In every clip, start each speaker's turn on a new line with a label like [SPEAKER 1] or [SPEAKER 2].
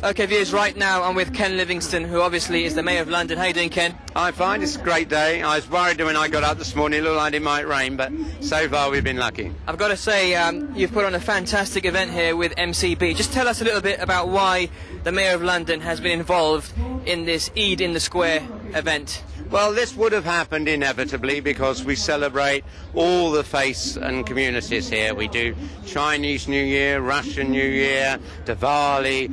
[SPEAKER 1] Okay, viewers, right now I'm with Ken Livingstone, who obviously is the Mayor of London. How you doing, Ken?
[SPEAKER 2] I'm fine, it's a great day. I was worried when I got up this morning, it looked like it might rain, but so far we've been lucky.
[SPEAKER 1] I've got to say, you've put on a fantastic event here with MCB. Just tell us a little bit about why the Mayor of London has been involved in this Eid in the Square event.
[SPEAKER 2] Well, this would have happened inevitably because we celebrate all the faiths and communities here. We do Chinese New Year, Russian New Year, Diwali,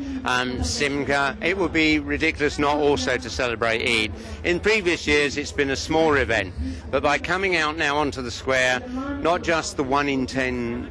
[SPEAKER 2] Simca. It would be ridiculous not also to celebrate Eid. In previous years it's been a smaller event, but by coming out now onto the square, not just the 1 in 10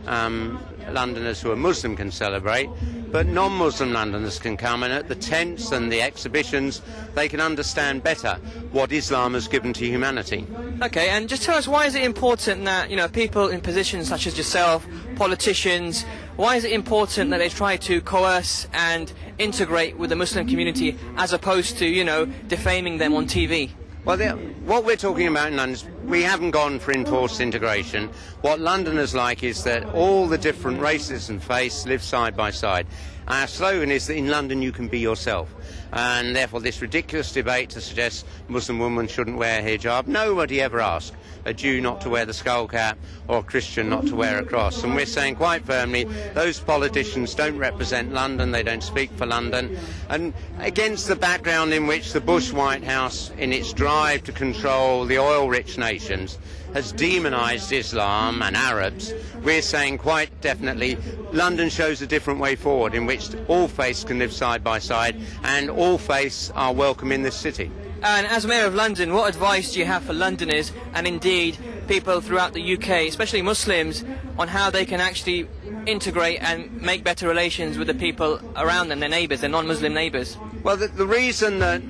[SPEAKER 2] Londoners who are Muslim can celebrate, but non-Muslim Londoners can come, and at the tents and the exhibitions they can understand better what Islam has given to humanity.
[SPEAKER 1] Okay, and just tell us, why is it important that, you know, people in positions such as yourself, politicians, why is it important that they try to coerce and integrate with the Muslim community as opposed to, you know, defaming them on TV?
[SPEAKER 2] Well, what we're talking about in London is we haven't gone for enforced integration. What Londoners like is that all the different races and faiths live side by side. Our slogan is that in London you can be yourself. And therefore this ridiculous debate to suggest Muslim women shouldn't wear hijab, nobody ever asked a Jew not to wear the skull cap or a Christian not to wear a cross. And we're saying quite firmly those politicians don't represent London, they don't speak for London. And against the background in which the Bush White House, in its drive to control the oil-rich nations, has demonised Islam and Arabs, we're saying quite definitely London shows a different way forward in which all faiths can live side by side and all faiths are welcome in this city.
[SPEAKER 1] And as Mayor of London, what advice do you have for Londoners and indeed people throughout the UK, especially Muslims, on how they can actually integrate and make better relations with the people around them, their neighbours, their non-Muslim neighbours?
[SPEAKER 2] Well, the reason that,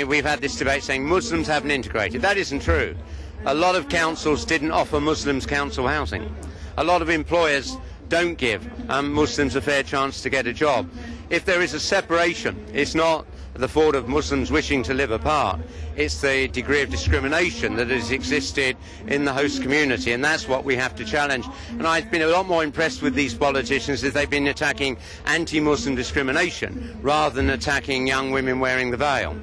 [SPEAKER 2] we've had this debate saying Muslims haven't integrated, that isn't true. A lot of councils didn't offer Muslims council housing. A lot of employers don't give Muslims a fair chance to get a job. If there is a separation, it's not the fault of Muslims wishing to live apart. It's the degree of discrimination that has existed in the host community, and that's what we have to challenge. And I've been a lot more impressed with these politicians if they've been attacking anti-Muslim discrimination rather than attacking young women wearing the veil.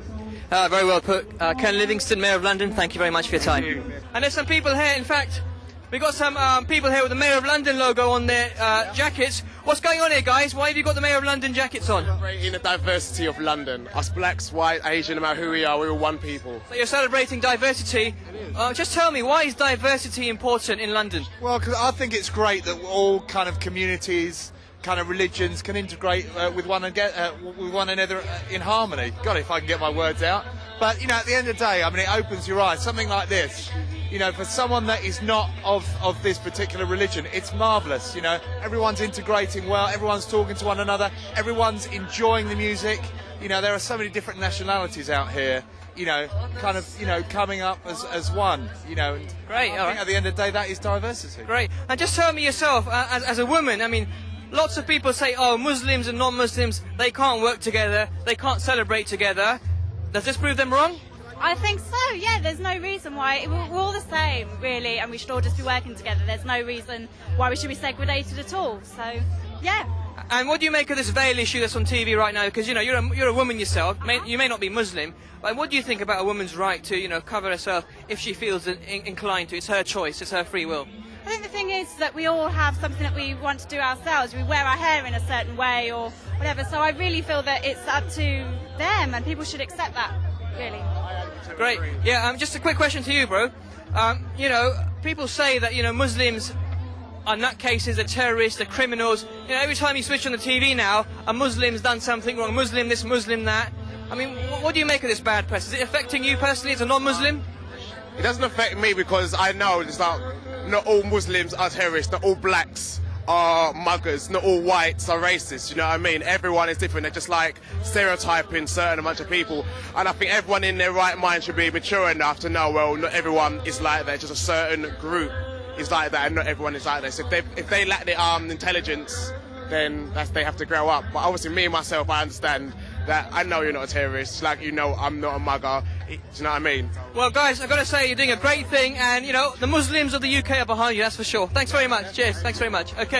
[SPEAKER 1] Very well put. Ken Livingstone, Mayor of London, thank you very much for your time. And there's some people here, in fact, we've got some people here with the Mayor of London logo on their jackets. What's going on here, guys? Why have you got the Mayor of London jackets on?
[SPEAKER 3] Celebrating the diversity of London. Us blacks, white, Asian, no matter who we are, we're all one people.
[SPEAKER 1] So you're celebrating diversity. Just tell me, why is diversity important in London?
[SPEAKER 4] Well, because I think it's great that all kind of communities, kind of religions can integrate with one another in harmony. God, if I can get my words out. But, you know, at the end of the day, I mean, it opens your eyes. Something like this, you know, for someone that is not of this particular religion, it's marvellous, you know. Everyone's integrating well, everyone's talking to one another, everyone's enjoying the music. You know, there are so many different nationalities out here, you know, kind of, you know, coming up as one, you know. And
[SPEAKER 1] Great,
[SPEAKER 4] I think at the end of the day, that is diversity.
[SPEAKER 1] Great. And just tell me yourself, as a woman, I mean, lots of people say, oh, Muslims and non-Muslims, they can't work together, they can't celebrate together. Does this prove them wrong?
[SPEAKER 5] I think so, yeah. There's no reason why. We're all the same, really, and we should all just be working together. There's no reason why we should be segregated at all. So, yeah.
[SPEAKER 1] And what do you make of this veil issue that's on TV right now? Because, you know, you're a woman yourself. You may not be Muslim, but what do you think about a woman's right to, you know, cover herself if she feels inclined to? It's her choice. It's her free will.
[SPEAKER 5] I think the thing is that we all have something that we want to do ourselves. We wear our hair in a certain way or whatever. So I really feel that it's up to them, and people should accept that, really.
[SPEAKER 1] Great. Yeah, just a quick question to you, bro. You know, people say that, you know, Muslims are nutcases, they're terrorists, they're criminals. You know, every time you switch on the TV now, a Muslim's done something wrong, Muslim this, Muslim that. I mean, what do you make of this bad press? Is it affecting you personally as a non-Muslim?
[SPEAKER 3] It doesn't affect me because I know it's like not all Muslims are terrorists, not all blacks are muggers, not all whites are racist, you know what I mean? Everyone is different, they're just like stereotyping certain bunch of people, and I think everyone in their right mind should be mature enough to know, well, not everyone is like that, just a certain group is like that and not everyone is like that. So if they lack the intelligence, then they have to grow up. But obviously me, myself, I understand that I know you're not a terrorist, like you know I'm not a mugger, do you know what I mean?
[SPEAKER 1] Well guys, I've got to say you're doing a great thing, and you know, the Muslims of the UK are behind you, that's for sure. Thanks very much, cheers, thanks very much. Okay.